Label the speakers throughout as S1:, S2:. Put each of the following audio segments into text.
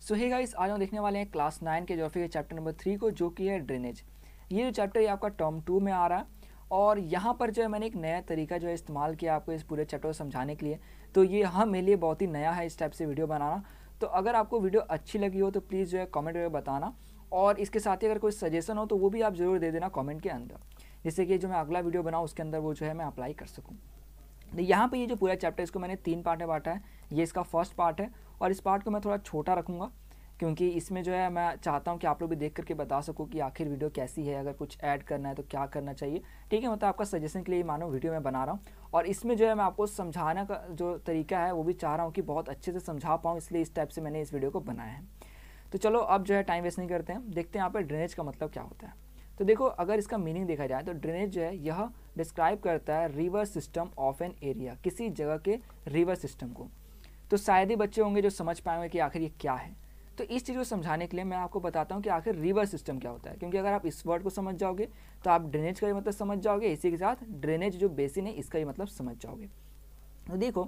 S1: सो hey guys, आज हम देखने वाले हैं क्लास 9 के ज्योग्राफी के चैप्टर नंबर 3 को, जो कि है ड्रेनेज। ये जो चैप्टर है आपका टर्म 2 में आ रहा है और यहाँ पर जो है मैंने एक नया तरीका जो है इस्तेमाल किया आपको इस पूरे चैप्टर को समझाने के लिए। तो ये मेरे लिए बहुत ही नया है इस टाइप से वीडियो बनाना। तो अगर आपको वीडियो अच्छी लगी हो तो प्लीज़ जो है कॉमेंट करके बताना, और इसके साथ ही अगर कोई सजेशन हो तो वो भी आप ज़रूर दे देना कॉमेंट के अंदर, जिससे कि जो मैं अगला वीडियो बनाऊँ उसके अंदर वो जो है मैं अप्लाई कर सकूँ। तो यहाँ पे ये जो पूरा चैप्टर इसको मैंने 3 पार्ट में बांटा है। ये इसका फर्स्ट पार्ट है और इस पार्ट को मैं थोड़ा छोटा रखूँगा, क्योंकि इसमें जो है मैं चाहता हूँ कि आप लोग भी देख करके बता सको कि आखिर वीडियो कैसी है, अगर कुछ ऐड करना है तो क्या करना चाहिए। ठीक है, मतलब आपका सजेशन के लिए मानो वीडियो मैं बना रहा हूँ, और इसमें जो है मैं आपको समझाने का जो तरीका है वो भी चाह रहा हूँ कि बहुत अच्छे से समझा पाऊँ, इसलिए इस टाइप से मैंने इस वीडियो को बनाया है। तो चलो अब जो है टाइम वेस्ट नहीं करते हैं, देखते हैं यहाँ पर ड्रेनेज का मतलब क्या होता है। तो देखो, अगर इसका मीनिंग देखा जाए तो ड्रेनेज जो है यह डिस्क्राइब करता है river system of an area, किसी जगह के रिवर सिस्टम को। तो शायद ही बच्चे होंगे जो समझ पाएंगे कि आखिर ये क्या है। तो इस चीज़ को समझाने के लिए मैं आपको बताता हूँ कि आखिर रिवर सिस्टम क्या होता है, क्योंकि अगर आप इस वर्ड को समझ जाओगे तो आप ड्रेनेज का भी मतलब समझ जाओगे, इसी के साथ ड्रेनेज जो बेसिन है इसका भी मतलब समझ जाओगे। तो देखो,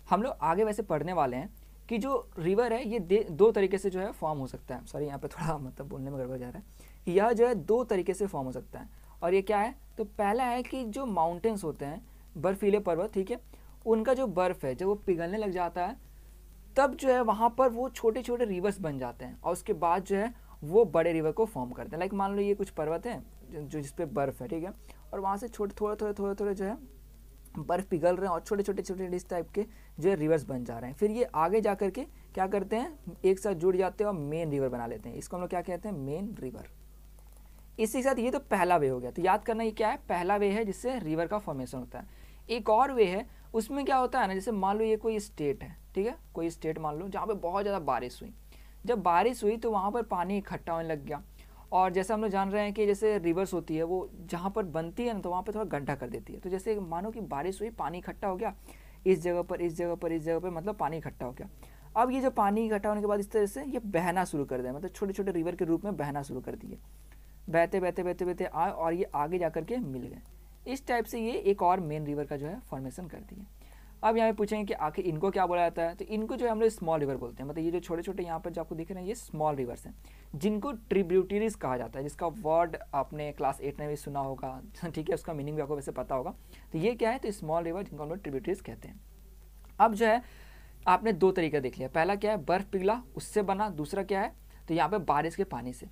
S1: हम लोग आगे वैसे पढ़ने वाले हैं कि जो रिवर है ये दो तरीके से जो है फॉर्म हो सकता है। सॉरी, यहाँ पे थोड़ा मतलब बोलने में गड़बड़ जा रहा है। यह जो है दो तरीके से फॉर्म हो सकता है, और ये क्या है, तो पहला है कि जो माउंटेन्स होते हैं, बर्फीले पर्वत, ठीक है, उनका जो बर्फ़ है जब वो पिघलने लग जाता है तब जो है वहाँ पर वो छोटे छोटे रिवर्स बन जाते हैं, और उसके बाद जो है वो बड़े रिवर को फॉर्म करते हैं। लाइक मान लो ये कुछ पर्वत है जो जिस पे बर्फ़ है, ठीक है, और वहाँ से छोटे थोड़े जो है बर्फ़ पिघल रहे हैं और छोटे छोटे इस टाइप के जो है रिवर्स बन जा रहे हैं। फिर ये आगे जा कर के क्या करते हैं, एक साथ जुड़ जाते हैं और मेन रिवर बना लेते हैं। इसको हम लोग क्या कहते हैं, मेन रिवर। इसी के साथ ये तो पहला वे हो गया। तो याद करना ये क्या है, पहला वे है जिससे रिवर का फॉर्मेशन होता है। एक और वे है, उसमें क्या होता है ना, जैसे मान लो ये कोई स्टेट है, ठीक है, कोई स्टेट मान लो जहाँ पे बहुत ज़्यादा बारिश हुई। जब बारिश हुई तो वहाँ पर पानी इकट्ठा होने लग गया, और जैसे हम लोग जान रहे हैं कि जैसे रिवर्स होती है वो जहाँ पर बनती है ना तो वहाँ पर थोड़ा गड्ढा कर देती है। तो जैसे मानो कि बारिश हुई, पानी इकट्ठा हो गया इस जगह पर, इस जगह पर, इस जगह पर, मतलब पानी इकट्ठा हो गया। अब ये जो पानी इकट्ठा होने के बाद इस तरह से ये बहना शुरू कर दिया, मतलब छोटे छोटे रिवर के रूप में बहना शुरू कर दिए। बहते बहते बहते बहते आए और ये आगे जा करके मिल गए। इस टाइप से ये एक और मेन रिवर का जो है फॉर्मेशन करती है। अब यहाँ पे पूछेंगे कि आखिर इनको क्या बोला जाता है, तो इनको जो है हम लोग स्मॉल रिवर बोलते हैं। मतलब ये जो छोटे छोटे यहाँ पर जो आपको दिख रहे हैं ये स्मॉल रिवर्स हैं, जिनको ट्रिब्यूटरीज कहा जाता है, जिसका वर्ड आपने क्लास 8 में भी सुना होगा। ठीक है, उसका मीनिंग भी आपको वैसे पता होगा। तो ये क्या है, तो स्मॉल रिवर जिनको हम लोग ट्रिब्यूटरीज कहते हैं। अब जो है आपने दो तरीका देख लिया, पहला क्या है बर्फ पिघला उससे बना, दूसरा क्या है तो यहाँ पे बारिश के पानी से।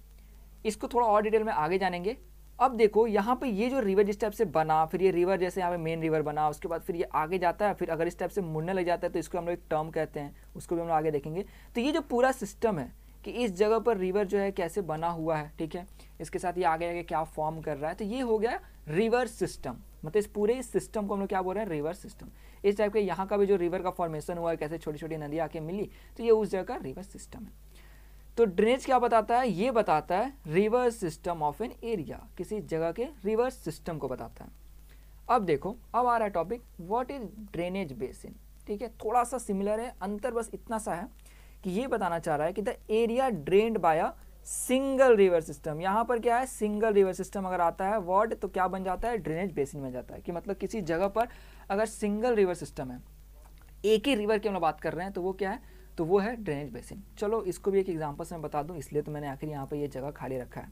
S1: इसको थोड़ा और डिटेल में आगे जानेंगे। अब देखो यहाँ पे ये जो रिवर जिस टाइप से बना, फिर ये रिवर जैसे यहाँ पे मेन रिवर बना, उसके बाद फिर ये आगे जाता है, फिर अगर इस टाइप से मुड़ने लग जाता है तो इसको हम लोग एक टर्म कहते हैं, उसको भी हम लोग आगे देखेंगे। तो ये जो पूरा सिस्टम है कि इस जगह पर रिवर जो है कैसे बना हुआ है, ठीक है, इसके साथ ये आगे आगे क्या फॉर्म कर रहा है, तो ये हो गया रिवर सिस्टम। मतलब इस पूरे सिस्टम को हम लोग क्या बोल रहे हैं, रिवर सिस्टम। इस टाइप के यहाँ का भी जो रिवर का फॉर्मेशन हुआ है, कैसे छोटी छोटी नदियाँ आके मिली, तो ये उस जगह का रिवर सिस्टम है। तो ड्रेनेज क्या बताता है, ये बताता है river system of an area, किसी जगह के रिवर सिस्टम को बताता है। अब देखो, अब आ रहा है topic what is drainage basin. ठीक है, थोड़ा सा सिमिलर है, अंतर बस इतना सा है कि ये बताना चाह रहा है कि the area drained by a single river system. यहाँ पर क्या है, सिंगल रिवर सिस्टम अगर आता है वर्ड तो क्या बन जाता है, ड्रेनेज बेसिन बन जाता है। कि मतलब किसी जगह पर अगर सिंगल रिवर सिस्टम है, एक ही रिवर की हम लोग बात कर रहे हैं, तो वो क्या है, तो वो है ड्रेनेज बेसिन। चलो इसको भी एक एग्जांपल से मैं बता दूं, इसलिए तो मैंने आखिर यहाँ पे ये जगह खाली रखा है।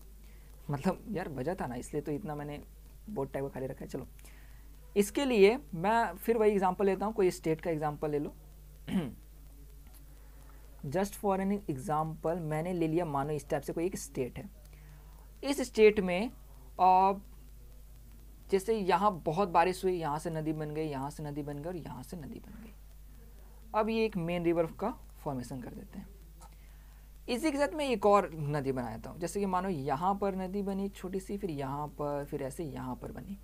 S1: मतलब यार वजह था ना, इसलिए तो इतना मैंने बोर्ड टाइप का खाली रखा है। चलो इसके लिए मैं फिर वही एग्जांपल लेता हूँ, कोई स्टेट का एग्जांपल ले लो। जस्ट फॉर एन एग्जाम्पल मैंने ले लिया, मानो इस टाइप से कोई एक स्टेट है। इस स्टेट में जैसे यहाँ बहुत बारिश हुई, यहाँ से नदी बन गई, यहाँ से नदी बन गई और यहाँ से नदी बन गई। अब ये एक मेन रिवर का फॉर्मेशन कर देते हैं। इसी के साथ मैं एक और नदी बना देता हूँ। जैसे कि मानो यहाँ पर नदी बनी छोटी सी, फिर यहाँ पर, फिर ऐसे यहाँ पर बनी,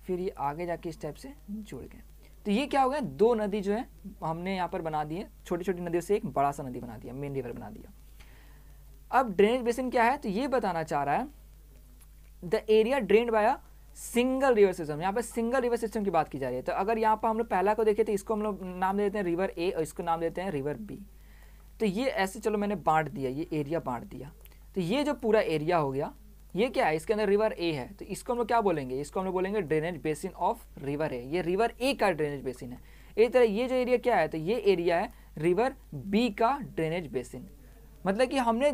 S1: फिर ये आगे जाके इस टाइप से जुड़ गए। तो ये क्या हो गया, दो नदी जो है हमने यहाँ पर बना दिए, छोटी छोटी नदियों से एक बड़ा सा नदी बना दिया, मेन रिवर बना दिया। अब ड्रेनेज बेसिन क्या है, तो ये बताना चाह रहा है the area drained by a single river system. यहाँ पे सिंगल रिवर सिस्टम की बात की जा रही है। तो अगर यहाँ पर हम लोग पहला को देखें तो इसको हम लोग नाम दे देते हैं रिवर ए और इसको नाम देते हैं रिवर बी। तो ये ऐसे चलो मैंने बांट दिया, ये एरिया बांट दिया। तो ये जो पूरा एरिया हो गया, ये क्या है, इसके अंदर रिवर ए है, तो इसको हम लोग क्या बोलेंगे, इसको हम लोग बोलेंगे ड्रेनेज बेसिन ऑफ रिवर ए। ये रिवर ए का ड्रेनेज बेसिन है। इस तरह ये जो एरिया क्या है, तो ये एरिया है रिवर बी का ड्रेनेज बेसिन। मतलब कि हमने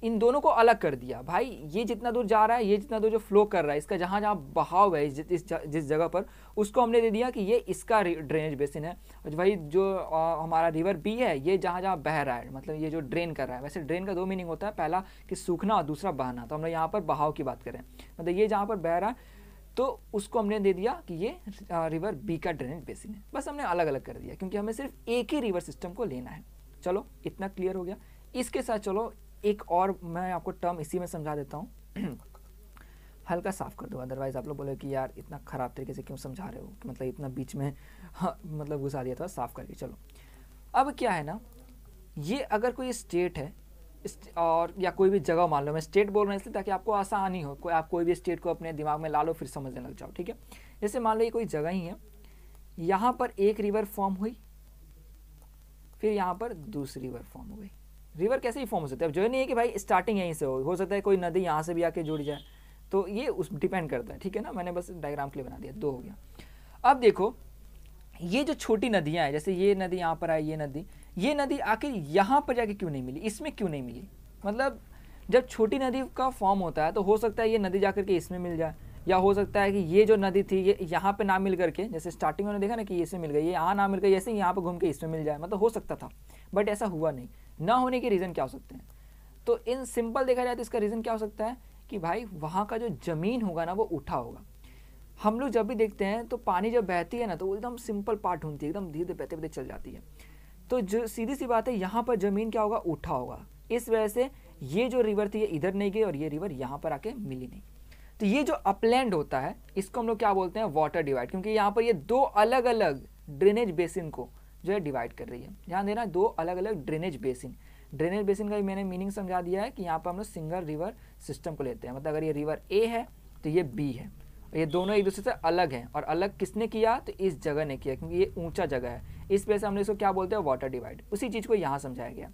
S1: इन दोनों को अलग कर दिया। भाई ये जितना दूर जा रहा है, ये जितना दूर जो फ्लो कर रहा है, इसका जहाँ जहाँ बहाव है जिस जगह पर, उसको हमने दे दिया कि ये इसका ड्रेनेज बेसिन है। और भाई जो हमारा रिवर बी है, ये जहाँ जहाँ बह रहा है, मतलब ये जो ड्रेन कर रहा है। वैसे ड्रेन का दो मीनिंग होता है, पहला कि सूखना और दूसरा बहना। तो हम लोग यहाँ पर बहाव की बात करें, मतलब ये जहाँ पर बह रहा है तो उसको हमने दे दिया कि ये रिवर बी का ड्रेनेज बेसिन है। बस हमने अलग अलग कर दिया क्योंकि हमें सिर्फ एक ही रिवर सिस्टम को लेना है। चलो इतना क्लियर हो गया। इसके साथ चलो एक और मैं आपको टर्म इसी में समझा देता हूँ। हल्का साफ कर दो, अदरवाइज आप लोग बोले कि यार इतना ख़राब तरीके से क्यों समझा रहे हो, मतलब इतना बीच में मतलब घुसा दिया था। साफ करके चलो। अब क्या है ना, ये अगर कोई स्टेट है और या कोई भी जगह, मान लो मैं स्टेट बोल रहा हूँ इसलिए ताकि आपको आसानी हो, आप कोई भी स्टेट को अपने दिमाग में ला लो फिर समझने लग जाओ, ठीक है। जैसे मान लो ये कोई जगह ही है, यहाँ पर एक रिवर फॉर्म हुई, फिर यहाँ पर दूसरी रिवर फॉर्म हो गई। रिवर कैसे ही फॉर्म हो सकता है, अब जो नहीं है कि भाई स्टार्टिंग यहीं से हो सकता है कोई नदी यहाँ से भी आके जुड़ जाए, तो ये उस डिपेंड करता है, ठीक है ना। मैंने बस डायग्राम के लिए बना दिया, दो हो गया। अब देखो ये जो छोटी नदियाँ हैं, जैसे ये नदी यहाँ पर आई, ये नदी आखिर यहाँ पर जाके क्यों नहीं मिली, इसमें क्यों नहीं मिली। मतलब जब छोटी नदी का फॉर्म होता है तो हो सकता है ये नदी जाकर के इसमें मिल जाए, या हो सकता है कि ये जो नदी थी ये यहाँ पे ना मिल करके, जैसे स्टार्टिंग में देखा ना कि ये इसमें मिल गई, ये यहाँ ना मिल गई, ऐसे यहाँ पे घूम के इसमें मिल जाए, मतलब हो सकता था, बट ऐसा हुआ नहीं। ना होने के रीज़न क्या हो सकते हैं, तो इन सिंपल देखा जाए तो इसका रीज़न क्या हो सकता है कि भाई वहाँ का जो ज़मीन होगा ना वो उठा होगा। हम लोग जब भी देखते हैं तो पानी जब बहती है ना तो वो एकदम सिंपल पार्ट होती है, एकदम धीरे धीरे बहते बहते चल जाती है। तो जो सीधी सी बात है, यहाँ पर ज़मीन क्या होगा, उठा होगा। इस वजह से ये जो रिवर थी ये इधर नहीं गई और ये रिवर यहाँ पर आके मिली नहीं। तो ये जो अपलैंड होता है इसको हम लोग क्या बोलते हैं, वाटर डिवाइड, क्योंकि यहाँ पर ये दो अलग अलग ड्रेनेज बेसिन को जो है डिवाइड कर रही है। ध्यान देना, दो अलग अलग ड्रेनेज बेसिन। ड्रेनेज बेसिन का भी मैंने मीनिंग समझा दिया है कि यहाँ पर हम लोग सिंगल रिवर सिस्टम को लेते हैं। मतलब अगर ये रिवर ए है तो ये बी है, ये दोनों एक दूसरे से अलग हैं, और अलग किसने किया, तो इस जगह ने किया, क्योंकि ये ऊंचा जगह है। इस वजह से हमने इसको क्या बोलते हैं, वाटर डिवाइड। उसी चीज़ को यहाँ समझाया गया।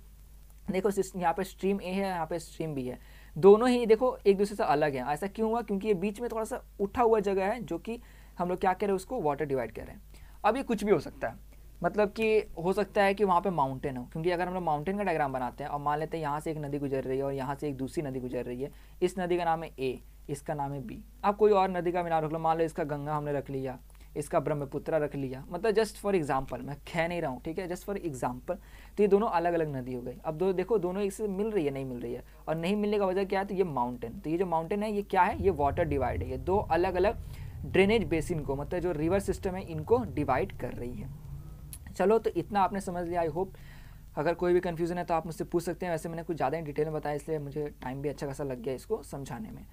S1: देखो यहाँ पे स्ट्रीम ए है, यहाँ पे स्ट्रीम बी है, दोनों ही देखो एक दूसरे से अलग हैं। ऐसा क्यों हुआ, क्योंकि ये बीच में थोड़ा सा उठा हुआ जगह है, जो कि हम लोग क्या कह रहे हैं, उसको वाटर डिवाइड कह रहे हैं। अब ये कुछ भी हो सकता है, मतलब कि हो सकता है कि वहाँ पे माउंटेन हो, क्योंकि अगर हम लोग माउंटेन का डायग्राम बनाते हैं और मान लेते हैं यहाँ से एक नदी गुजर रही है और यहाँ से एक दूसरी नदी गुजर रही है, इस नदी का नाम है ए, इसका नाम है बी। आप कोई और नदी का भी नाम रख लो, मान लो इसका गंगा हमने रख लिया, इसका ब्रह्मपुत्र रख लिया, मतलब जस्ट फॉर एग्जाम्पल, मैं कह नहीं रहा हूँ, ठीक है, जस्ट फॉर एग्जाम्पल। तो ये दोनों अलग अलग नदी हो गई। अब देखो दोनों एक से मिल रही है, नहीं मिल रही है, और नहीं मिलने का वजह क्या है, तो ये माउंटेन। तो ये जो माउंटेन है ये क्या है, ये वाटर डिवाइड है, ये दो अलग अलग ड्रेनेज बेसिन को, मतलब जो रिवर सिस्टम है इनको डिवाइड कर रही है। चलो तो इतना आपने समझ लिया, आई होप। अगर कोई भी कन्फ्यूज़न है तो आप मुझसे पूछ सकते हैं। वैसे मैंने कुछ ज़्यादा ही डिटेल में बताया, इसलिए मुझे टाइम भी अच्छा खासा लग गया इसको समझाने में।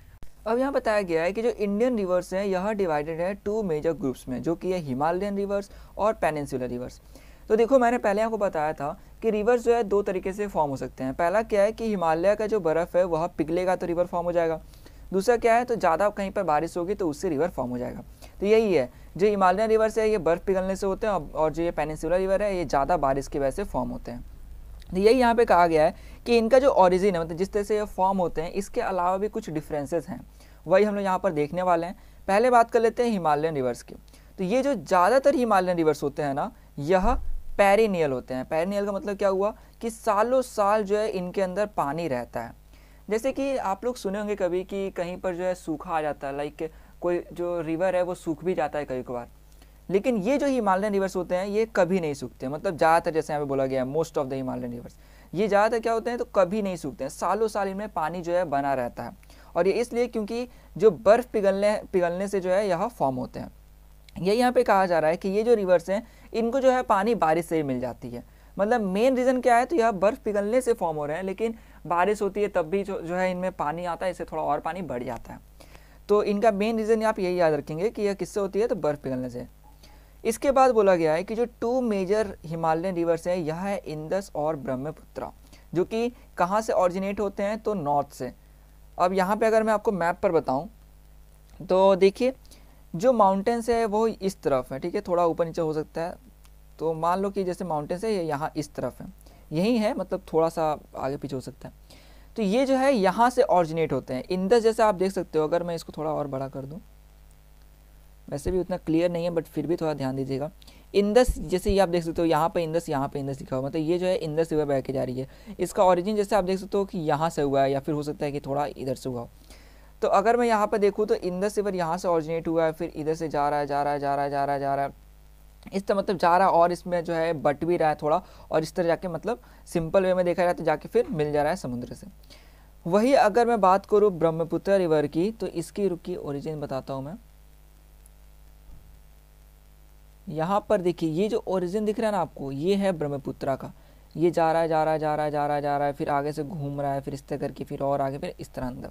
S1: अब यहाँ बताया गया है कि जो इंडियन रिवर्स हैं यह डिवाइडेड है टू मेजर ग्रुप्स में, जो कि है हिमालयन रिवर्स और पेनिनसुलर रिवर्स। तो देखो मैंने पहले आपको बताया था कि रिवर्स जो है दो तरीके से फॉर्म हो सकते हैं। पहला क्या है कि हिमालय का जो बर्फ़ है वह पिघलेगा तो रिवर फॉर्म हो जाएगा। दूसरा क्या है, तो ज़्यादा कहीं पर बारिश होगी तो उससे रिवर फॉर्म हो जाएगा। तो यही है, जो हिमालयन रिवर्स है ये बर्फ़ पिघलने से होते हैं, और जो ये पेनिनसुलर रिवर है ये ज़्यादा बारिश की वजह से फॉर्म होते हैं। तो यही यहाँ पे कहा गया है कि इनका जो ओरिजिन है, मतलब जिस तरह से ये फॉर्म होते हैं, इसके अलावा भी कुछ डिफरेंसेस हैं, वही हम लोग यहाँ पर देखने वाले हैं। पहले बात कर लेते हैं हिमालयन रिवर्स की। तो ये जो ज़्यादातर हिमालयन रिवर्स होते हैं ना, यह पेरिनियल होते हैं। पेरिनियल का मतलब क्या हुआ कि सालों साल जो है इनके अंदर पानी रहता है। जैसे कि आप लोग सुने होंगे कभी कि कहीं पर जो है सूखा आ जाता है, लाइक कोई जो रिवर है वो सूख भी जाता है कई बार, लेकिन ये जो हिमालयन रिवर्स होते हैं ये कभी नहीं सूखते। मतलब ज़्यादातर, जैसे यहाँ पे बोला गया है, most of the Himalayan reverse, ये ज़्यादातर क्या होते हैं, तो कभी नहीं सूखते हैं, सालों साल इनमें पानी जो है बना रहता है। और ये इसलिए क्योंकि जो बर्फ़ पिघलने से जो है यह फॉर्म होते हैं। ये यहाँ पे कहा जा रहा है कि ये जो रिवर्स हैं इनको जो है पानी बारिश से ही मिल जाती है। मतलब मेन रीज़न क्या है, तो यह बर्फ़ पिघलने से फॉर्म हो रहे हैं, लेकिन बारिश होती है तब भी जो है इनमें पानी आता है, इससे थोड़ा और पानी बढ़ जाता है। तो इनका मेन रीज़न आप यही याद रखेंगे कि यह किससे होती है, तो बर्फ़ पिघलने से। इसके बाद बोला गया है कि जो टू मेजर हिमालयन रिवर्स हैं यह है इंदस और ब्रह्मपुत्र, जो कि कहाँ से ऑरिजिनेट होते हैं, तो नॉर्थ से। अब यहाँ पे अगर मैं आपको मैप पर बताऊँ तो देखिए जो माउंटेन्स है वो इस तरफ है, ठीक है, थोड़ा ऊपर नीचे हो सकता है। तो मान लो कि जैसे माउंटेन्स है ये यहाँ इस तरफ है, यही है, मतलब थोड़ा सा आगे पीछे हो सकता है। तो ये जो है यहाँ से ऑरिजिनेट होते हैं। इंदस जैसे आप देख सकते हो, अगर मैं इसको थोड़ा और बड़ा कर दूँ, वैसे भी उतना क्लियर नहीं है बट फिर भी थोड़ा ध्यान दीजिएगा। इंदस, जैसे ये आप देख सकते हो यहाँ पे इंदस, यहाँ पे इंदस लिखा हुआ, मतलब ये जो है इंदस रिवर बह के जा रही है। इसका ओरिजिन जैसे आप देख सकते हो कि यहाँ से हुआ है, या फिर हो सकता है कि थोड़ा इधर से हुआ हो। तो अगर मैं यहाँ पर देखूँ तो इंदस रिवर यहाँ से ओरिजिनेट हुआ है, फिर इधर से जा रहा है, जा रहा है, जा रहा है, जा रहा है, जा रहा है, इस तरह मतलब जा रहा है, और इसमें जो है बट भी रहा है थोड़ा, और इस तरह जाके मतलब सिंपल वे में देखा जाए तो जाके फिर मिल जा रहा है समुद्र से। वही अगर मैं बात करूँ ब्रह्मपुत्र रिवर की, तो इसकी रुकी ओरिजिन बताता हूँ मैं। यहाँ पर देखिए ये जो ओरिजिन दिख रहा है ना आपको, ये है ब्रह्मपुत्र का। ये जा रहा है, जा रहा है, जा रहा है, जा रहा है, जा रहा है, फिर आगे से घूम रहा है, फिर इस तरह करके फिर और आगे, फिर इस तरह अंदर।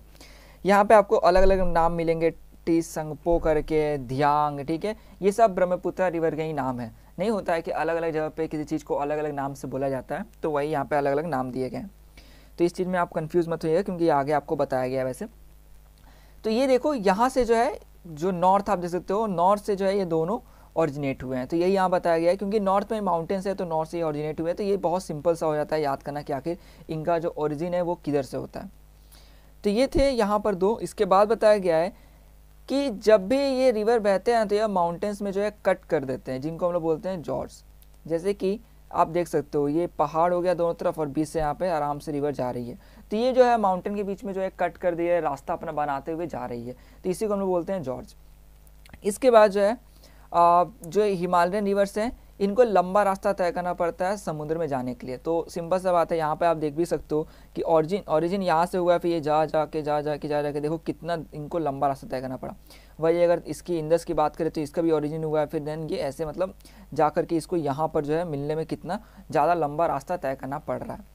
S1: यहाँ पे आपको अलग अलग नाम मिलेंगे, टी संगपो करके, ध्यांग, ठीक है, ये सब ब्रह्मपुत्र रिवर के ही नाम है। नहीं होता है कि अलग अलग जगह पे किसी चीज़ को अलग अलग नाम से बोला जाता है, तो वही यहाँ पे अलग अलग नाम दिए गए हैं। तो इस चीज़ में आप कंफ्यूज मत होइएगा, क्योंकि आगे आपको बताया गया है वैसे। तो ये देखो यहाँ से जो है, जो नॉर्थ आप देख सकते हो, नॉर्थ से जो है ये दोनों ऑरिजिनेट हुए हैं। तो यही यहाँ बताया गया है, क्योंकि नॉर्थ में माउंटेन्स है तो नॉर्थ से ही ऑरिजिनेट हुए हैं। तो ये बहुत सिंपल सा हो जाता है याद करना कि आखिर इनका जो ओरिजिन है वो किधर से होता है। तो ये थे यहाँ पर दो। इसके बाद बताया गया है कि जब भी ये रिवर बहते हैं तो ये माउंटेन्स में जो है कट कर देते हैं, जिनको हम लोग बोलते हैं जॉर्ड्स। जैसे कि आप देख सकते हो ये पहाड़ हो गया दोनों तरफ, और बीच से यहाँ पे आराम से रिवर जा रही है। तो ये जो है माउंटेन के बीच में जो है कट कर दिया है, रास्ता अपना बनाते हुए जा रही है, तो इसी को हम लोग बोलते हैं जॉर्ज। इसके बाद जो है जो हिमालयन रिवर्स हैं, इनको लंबा रास्ता तय करना पड़ता है समुद्र में जाने के लिए। तो सिंपल सा बात है, यहाँ पे आप देख भी सकते हो कि ओरिजिन यहाँ से हुआ है, फिर ये जा जाके देखो कितना इनको लंबा रास्ता तय करना पड़ा। वही अगर इसकी इंदस की बात करें तो इसका भी ओरिजिन हुआ है, फिर देन ये ऐसे मतलब जा करके इसको यहाँ पर जो है मिलने में कितना ज़्यादा लंबा रास्ता तय करना पड़ रहा है।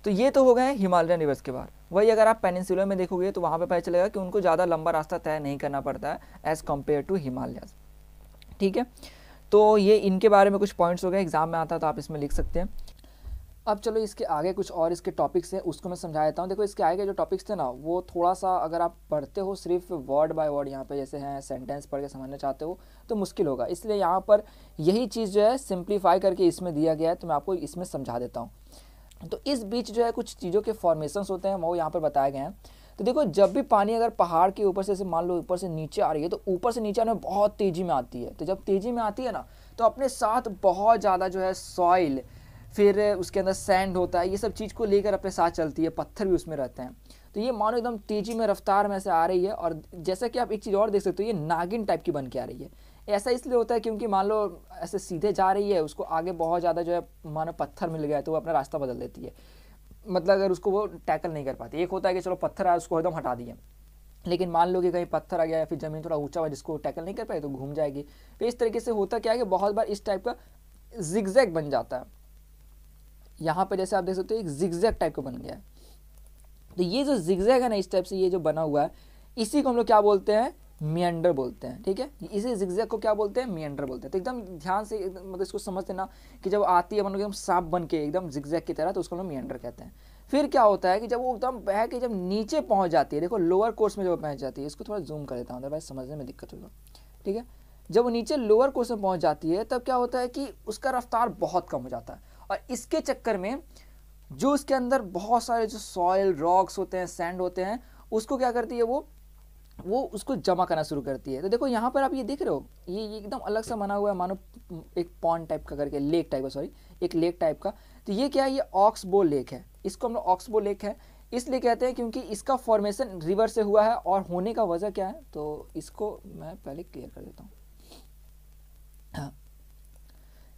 S1: तो ये तो हो गए हिमालयन रिवर्स के बाद। वही अगर आप पेनिनसुलर में देखोगे तो वहाँ पे पता चलेगा कि उनको ज़्यादा लंबा रास्ता तय नहीं करना पड़ता है एज़ कम्पेयर टू हिमालयस, ठीक है। तो ये इनके बारे में कुछ पॉइंट्स हो गए, एग्जाम में आता है तो आप इसमें लिख सकते हैं। अब चलो इसके आगे कुछ और इसके टॉपिक्स हैं, उसको मैं समझा देता हूँ। देखो इसके आगे जो टॉपिक्स थे ना, वो थोड़ा सा अगर आप पढ़ते हो सिर्फ वर्ड बाय वर्ड यहाँ पे जैसे हैं सेंटेंस पढ़ के समझना चाहते हो तो मुश्किल होगा, इसलिए यहाँ पर यही चीज़ जो है सिंप्लीफाई करके इसमें दिया गया है, तो मैं आपको इसमें समझा देता हूँ। तो इस बीच जो है कुछ चीज़ों के फॉर्मेशंस होते हैं, वो यहाँ पर बताए गए हैं। तो देखो जब भी पानी अगर पहाड़ के ऊपर से मान लो ऊपर से नीचे आ रही है, तो ऊपर से नीचे आने में बहुत तेज़ी में आती है। तो जब तेज़ी में आती है ना, तो अपने साथ बहुत ज़्यादा जो है सॉइल, फिर उसके अंदर सैंड होता है, ये सब चीज़ को लेकर अपने साथ चलती है, पत्थर भी उसमें रहते हैं। तो ये मानो एकदम तेज़ी में रफ्तार में से आ रही है। और जैसा कि आप एक चीज़ और देख सकते हो, ये नागिन टाइप की बन के आ रही है। ऐसा इसलिए होता है क्योंकि मान लो ऐसे सीधे जा रही है, उसको आगे बहुत ज़्यादा जो है मानो पत्थर मिल गया है, तो वो अपना रास्ता बदल देती है। मतलब अगर उसको वो टैकल नहीं कर पाती। एक होता है कि चलो पत्थर आया उसको एकदम हटा दिए, लेकिन मान लो कि कहीं पत्थर आ गया या फिर ज़मीन थोड़ा ऊंचा हुआ जिसको टैकल नहीं कर पाए तो घूम जाएगी। तो इस तरीके से होता क्या है कि बहुत बार इस टाइप का जिगजैग बन जाता है। यहाँ पे जैसे आप देख सकते हो एक जिगजैग टाइप का बन गया है। तो ये जो जिगजैग है ना, इस टाइप से ये जो बना हुआ है, इसी को हम लोग क्या बोलते हैं, मियंडर बोलते हैं, ठीक है। इसी जिगजैग को क्या बोलते हैं, मियंडर बोलते हैं। तो एकदम ध्यान से मतलब इसको समझते ना कि जब आती है मतलब एकदम सांप बन के एकदम जिगजैग की तरह, तो उसको हम लोग मियंडर कहते हैं। फिर क्या होता है कि जब वो एकदम बह के जब नीचे पहुंच जाती है, देखो लोअर कोर्स में जब पहुंच जाती है, इसको थोड़ा जूम कर देता हूँ अदरवाइज समझने में दिक्कत होगा, ठीक है। जब वो नीचे लोअर कोर्स में पहुंच जाती है, तब क्या होता है कि उसका रफ्तार बहुत कम हो जाता है, और इसके चक्कर में जो उसके अंदर बहुत सारे जो सॉइल रॉक्स होते हैं, सैंड होते हैं, उसको क्या करती है वो उसको जमा करना शुरू करती है। तो देखो यहाँ पर आप ये देख रहे हो, ये एकदम अलग सा बना हुआ है, मानो एक पॉन्ड टाइप का करके, लेक टाइप का, सॉरी एक लेक टाइप का। तो ये क्या है, ये ऑक्सबो लेक है। इसको हम लोग ऑक्सबो लेक है इसलिए कहते हैं क्योंकि इसका फॉर्मेशन रिवर से हुआ है। और होने का वजह क्या है, तो इसको मैं पहले क्लियर कर देता हूँ, हाँ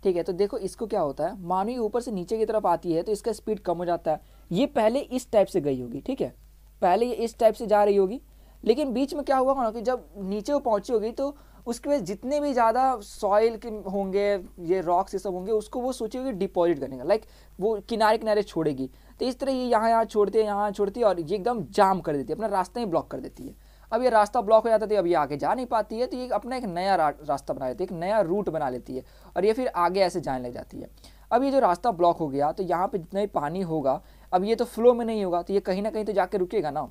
S1: ठीक है। तो देखो इसको क्या होता है, मानो ये ऊपर से नीचे की तरफ आती है तो इसका स्पीड कम हो जाता है। ये पहले इस टाइप से गई होगी, ठीक है, पहले ये इस टाइप से जा रही होगी, लेकिन बीच में क्या हुआ ना कि जब नीचे वो पहुंची होगी तो उसके बाद जितने भी ज़्यादा सॉइल के होंगे, ये रॉक्स ये सब होंगे, उसको वो सोची होगी डिपॉजिट करने का, लाइक वो किनारे किनारे छोड़ेगी। तो इस तरह ये यहाँ छोड़ती है, यहाँ छोड़ती है, और ये एकदम जाम कर देती है, अपना रास्ता ही ब्लॉक कर देती है। अब ये रास्ता ब्लॉक हो जाता है, अब ये आगे जा नहीं पाती है, तो ये अपना एक नया रास्ता बना लेती है, एक नया रूट बना लेती है, और ये फिर आगे ऐसे जाने लग जाती है। अब ये जो रास्ता ब्लॉक हो गया, तो यहाँ पे जितना भी पानी होगा, अब ये तो फ्लो में नहीं होगा, तो ये कहीं ना कहीं तो जाके रुकेगा ना।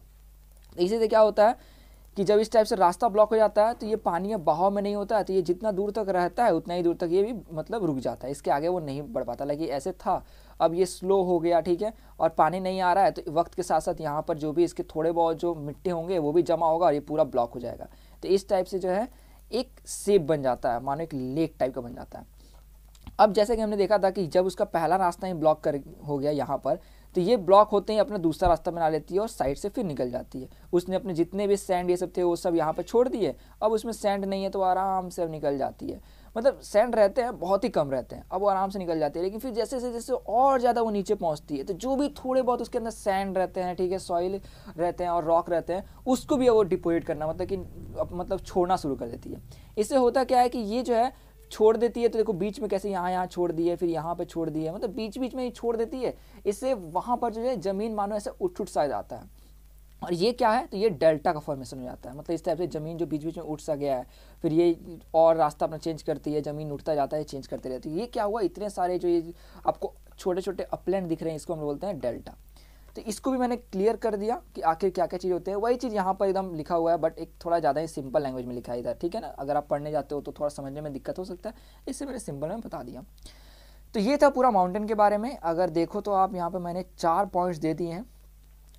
S1: इसी से क्या होता है कि जब इस टाइप से रास्ता ब्लॉक हो जाता है, तो ये पानी अब बहाव में नहीं होता है, तो ये जितना दूर तक रहता है उतना ही दूर तक ये भी मतलब रुक जाता है, इसके आगे वो नहीं बढ़ पाता। लाइक ऐसे था, अब ये स्लो हो गया, ठीक है, और पानी नहीं आ रहा है, तो वक्त के साथ साथ यहाँ पर जो भी इसके थोड़े बहुत जो मिट्टी होंगे वो भी जमा होगा और ये पूरा ब्लॉक हो जाएगा। तो इस टाइप से जो है एक शेप बन जाता है, मानो एक लेक टाइप का बन जाता है। अब जैसे कि हमने देखा था कि जब उसका पहला रास्ता ही ब्लॉक कर हो गया यहाँ पर, तो ये ब्लॉक होते ही अपना दूसरा रास्ता बना लेती है और साइड से फिर निकल जाती है। उसने अपने जितने भी सैंड ये सब थे वो सब यहाँ पर छोड़ दिए, अब उसमें सैंड नहीं है तो आराम से अब निकल जाती है। मतलब सैंड रहते हैं, बहुत ही कम रहते हैं, अब वो आराम से निकल जाती है। लेकिन फिर जैसे जैसे और ज़्यादा वो नीचे पहुँचती है, तो जो भी थोड़े बहुत उसके अंदर सैंड रहते हैं, ठीक है, सॉइल रहते हैं और रॉक रहते हैं, उसको भी वो डिपोजिट करना मतलब कि मतलब छोड़ना शुरू कर देती है। इससे होता क्या है कि ये जो है छोड़ देती है, तो देखो बीच में कैसे यहाँ छोड़ दी है, फिर यहाँ पे छोड़ दी है, मतलब बीच बीच में ही छोड़ देती है। इससे वहाँ पर जो है ज़मीन मानो ऐसे उठ सा जाता है, और ये क्या है, तो ये डेल्टा का फॉर्मेशन हो जाता है। मतलब इस टाइप से ज़मीन जो बीच बीच में उठ सा गया है, फिर ये और रास्ता अपना चेंज करती है, ज़मीन उठता जाता है, चेंज करते रहती है। ये क्या हुआ, इतने सारे जो ये आपको छोटे छोटे अपलैंड दिख रहे हैं, इसको हम बोलते हैं डेल्टा। तो इसको भी मैंने क्लियर कर दिया कि आखिर क्या क्या चीज़ होते हैं। वही चीज़ यहाँ पर एकदम लिखा हुआ है, बट एक थोड़ा ज़्यादा ही सिंपल लैंग्वेज में लिखा है इधर, ठीक है ना। अगर आप पढ़ने जाते हो तो थोड़ा समझने में दिक्कत हो सकता है, इससे मैंने सिंपल में बता दिया। तो ये था पूरा माउंटेन के बारे में। अगर देखो तो आप यहाँ पर मैंने 4 पॉइंट्स दे दिए हैं,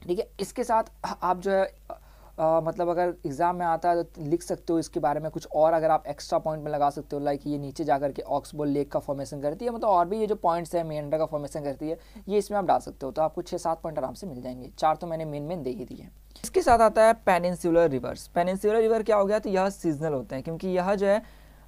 S1: ठीक है। इसके साथ आप जो है मतलब अगर एग्ज़ाम में आता है तो लिख सकते हो इसके बारे में कुछ और, अगर आप एक्स्ट्रा पॉइंट में लगा सकते हो, लाइक ये नीचे जाकर के ऑक्सबोल लेक का फॉर्मेशन करती है, मतलब और भी ये जो पॉइंट्स है मेंढर का फॉर्मेशन करती है, ये इसमें आप डाल सकते हो। तो आपको 6-7 पॉइंट आराम से मिल जाएंगे। 4 तो मैंने मेन दे ही दिए। इसके साथ आता है पेनिनसुलर रिवर्स। पेनिनसुलर रिवर क्या हो गया, तो यह सीजनल होते हैं, क्योंकि यह जो है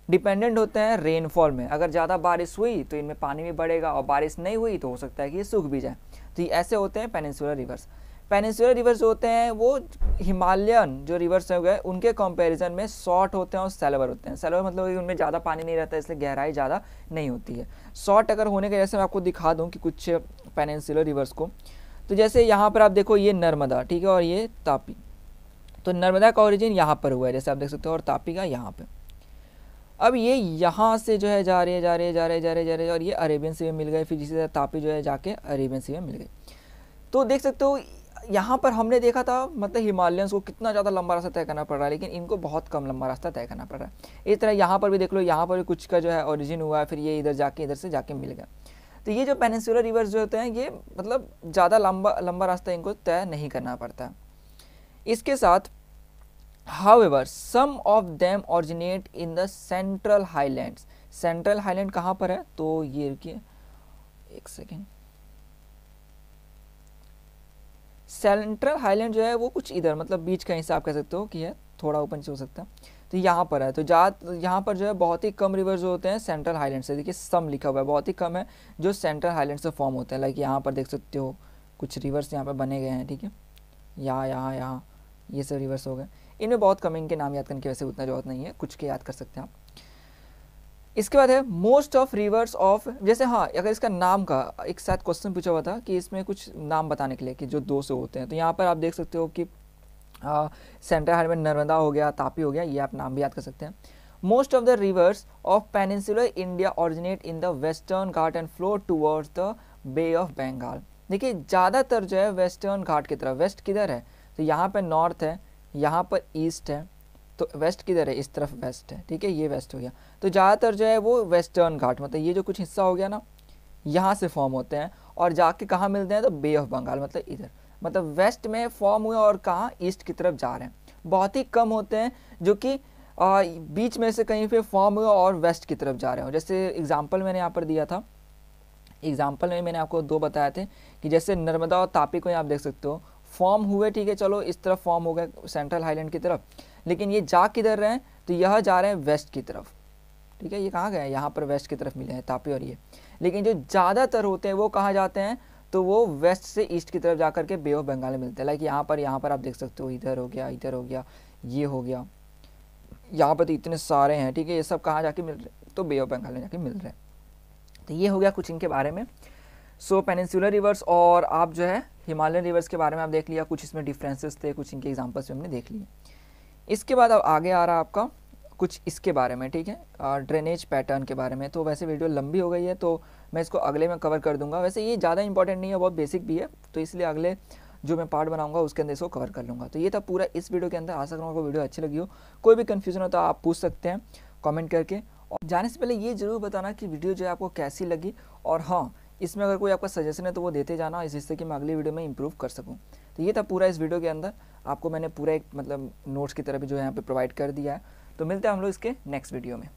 S1: डिपेंडेंट होते हैं रेनफॉल में। अगर ज़्यादा बारिश हुई तो इनमें पानी भी बढ़ेगा, और बारिश नहीं हुई तो हो सकता है कि ये सूख भी जाए। तो ये ऐसे होते हैं पेनिनसुलर रिवर्स। पेनिनसुलर रिवर्स जो होते हैं वो हिमालयन जो रिवर्स हो गए उनके कंपैरिजन में शॉर्ट होते हैं और सेलवर होते हैं। सेलवर मतलब कि उनमें ज़्यादा पानी नहीं रहता, इसलिए गहराई ज़्यादा नहीं होती है। शॉर्ट अगर होने के जैसे मैं आपको दिखा दूँ कि कुछ पेनिनसुलर रिवर्स को, तो जैसे यहाँ पर आप देखो ये नर्मदा, ठीक है, और ये तापी। तो नर्मदा का ओरिजिन यहाँ पर हुआ है, जैसे आप देख सकते हो, और तापी का यहाँ पे। अब ये यहाँ से जो है जा रही है और ये अरेबियन सी में मिल गए, फिर जिसे तापी जो है जाके अरेबियन सी में मिल गई। तो देख सकते हो यहाँ पर हमने देखा था मतलब हिमालयंस को कितना ज़्यादा लंबा रास्ता तय करना पड़ रहा है, लेकिन इनको बहुत कम लंबा रास्ता तय करना पड़ रहा है। इस तरह यहाँ पर भी देख लो, यहाँ पर भी कुछ का जो है ओरिजिन हुआ है, फिर ये इधर से जाके मिल गया। तो ये जो पेनिनसुलर रिवर्स जो होते हैं ये मतलब ज़्यादा लंबा रास्ता इनको तय नहीं करना पड़ता। इसके साथ However, some of them originate in the Central Highlands. Central highland कहाँ पर है, तो ये रुकिए एक सेकेंड। सेंट्रल हाईलैंड जो है वो कुछ इधर मतलब बीच का हिस्सा आप कह सकते हो कि है, थोड़ा ऊपर नीचे हो सकता है। तो यहाँ पर है, तो यहाँ पर जो है बहुत ही कम रिवर जो होते हैं सेंट्रल हाईलैंड से, देखिए सम लिखा हुआ है, बहुत ही कम है जो सेंट्रल हाईलैंड से फॉर्म होते हैं। लाइक यहाँ पर देख सकते हो कुछ रिवर्स यहाँ पर बने गए हैं, ठीक है, यहाँ ये सब रिवर्स हो गए। इनमें बहुत कम, इनके नाम याद करने की वैसे उतना जरूरत नहीं है, कुछ के याद कर सकते हैं आप। इसके बाद है मोस्ट ऑफ रिवर्स ऑफ, जैसे हाँ अगर इसका नाम का एक साथ क्वेश्चन पूछा हुआ था कि इसमें कुछ नाम बताने के लिए कि जो 2 से होते हैं, तो यहाँ पर आप देख सकते हो कि सेंट्रल हाईलैंड में नर्मदा हो गया, तापी हो गया, ये आप नाम भी याद कर सकते हैं। Most of the rivers of peninsular India originate in the western Ghat and flow towards the Bay of Bengal. देखिए ज़्यादातर जो है वेस्टर्न घाट की तरफ, वेस्ट किधर है, तो यहाँ पर नॉर्थ है, यहाँ पर ईस्ट है, तो वेस्ट किधर है, इस तरफ वेस्ट है, ठीक है, ये वेस्ट हो गया। तो ज़्यादातर जो है वो वेस्टर्न घाट मतलब ये जो कुछ हिस्सा हो गया ना, यहाँ से फॉर्म होते हैं और जाके कहाँ मिलते हैं, तो बे ऑफ बंगाल मतलब इधर, मतलब वेस्ट में फॉर्म हुए और कहाँ ईस्ट की तरफ जा रहे हैं। बहुत ही कम होते हैं जो कि बीच में से कहीं पे फॉर्म हुए और वेस्ट की तरफ जा रहे हो। जैसे एग्जाम्पल मैंने यहाँ पर दिया था, एग्जाम्पल में मैंने आपको 2 बताए थे कि जैसे नर्मदा और तापी को आप देख सकते हो फॉर्म हुए, ठीक है, चलो इस तरफ फॉर्म हो गए सेंट्रल हाईलैंड की तरफ, लेकिन ये जा किधर रहे हैं, तो यह जा रहे हैं वेस्ट की तरफ, ठीक है, ये कहाँ गए, यहाँ पर वेस्ट की तरफ मिले हैं तापी और ये। लेकिन जो ज़्यादातर होते हैं वो कहाँ जाते हैं, तो वो वेस्ट से ईस्ट की तरफ जाकर के बे ऑफ बंगाल में मिलते हैं। लाइक यहाँ पर आप देख सकते हो इधर हो गया, ये हो गया, यहाँ पर तो इतने सारे हैं, ठीक है, ये सब कहाँ जाके मिल रहे हैं, तो बे ऑफ बंगाल में जाके मिल रहे हैं। तो ये हो गया कुछ इनके बारे में। सो पेनिनसुलर रिवर्स और आप जो है हिमालयन रिवर्स के बारे में आप देख लिया, कुछ इसमें डिफरेंसेस थे, कुछ इनके एग्जांपल्स हमने देख लिए। इसके बाद अब आगे आ रहा है आपका कुछ इसके बारे में, ठीक है, ड्रेनेज पैटर्न के बारे में। तो वैसे वीडियो लंबी हो गई है तो मैं इसको अगले में कवर कर दूंगा। वैसे ये ज़्यादा इंपॉर्टेंट नहीं है, बहुत बेसिक भी है, तो इसलिए अगले जो मैं पार्ट बनाऊंगा उसके अंदर इसको कवर कर लूँगा। तो ये था पूरा इस वीडियो के अंदर। आशा करूँगा आपको वीडियो अच्छी लगी हो। कोई भी कन्फ्यूजन हो तो आप पूछ सकते हैं कॉमेंट करके। और जाने से पहले ये ज़रूर बताना कि वीडियो जो है आपको कैसी लगी, और हाँ इसमें अगर कोई आपका सजेशन है तो वो देते जाना, इस हिस्से की मैं अगली वीडियो में इंप्रूव कर सकूं। तो ये था पूरा इस वीडियो के अंदर, आपको मैंने पूरा एक मतलब नोट्स की तरह भी जो है यहाँ पे प्रोवाइड कर दिया है। तो मिलते हैं हम लोग इसके नेक्स्ट वीडियो में।